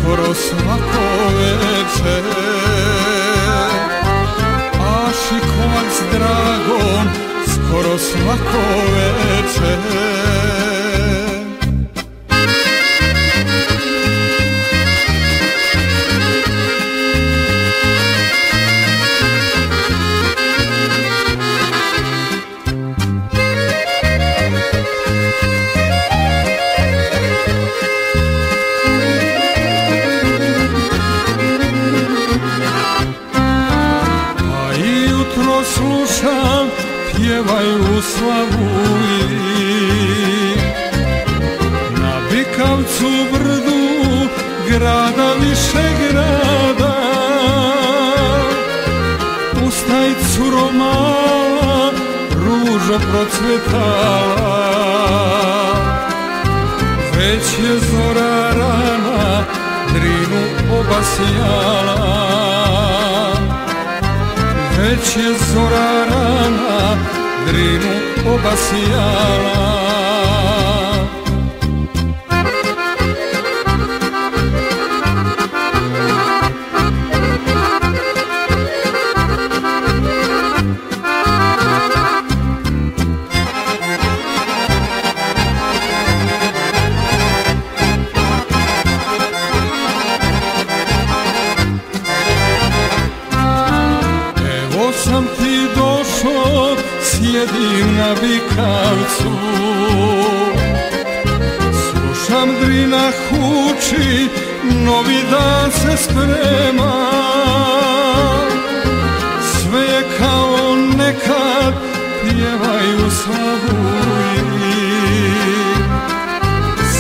skoro svako veče. A šikovac s dragom skoro svako veče. Slušam, pjevaju slavuji na Bikavcu brdu grada Višegrada. Ustaj curo mala, ružo procvjetala, već je zora rana, Drinu obasjala. Već je zora rana, Drinu obasjala. Sam ti došao, sjedim na Bikavcu, slušam Drina huči, novi dan se sprema. Sve je kao nekad, pjevaju slavuji,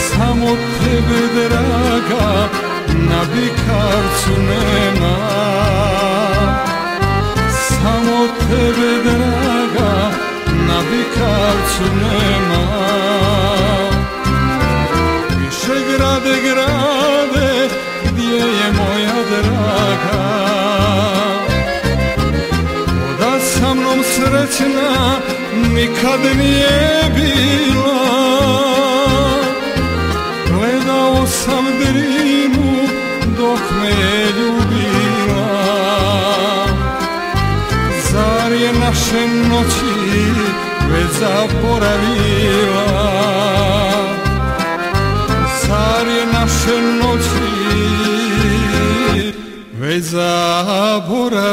samo tebe draga na Bikavcu nema. Samo tebe draga na Bikavcu nema. Višegrade grade, gdje je moja draga? Voda sa mnom srećna nikad nije bila. Gledao sam Drinu dok me je ljubila. Zar je naše noći već zaboravila? Zar je naše noći već zaboravila?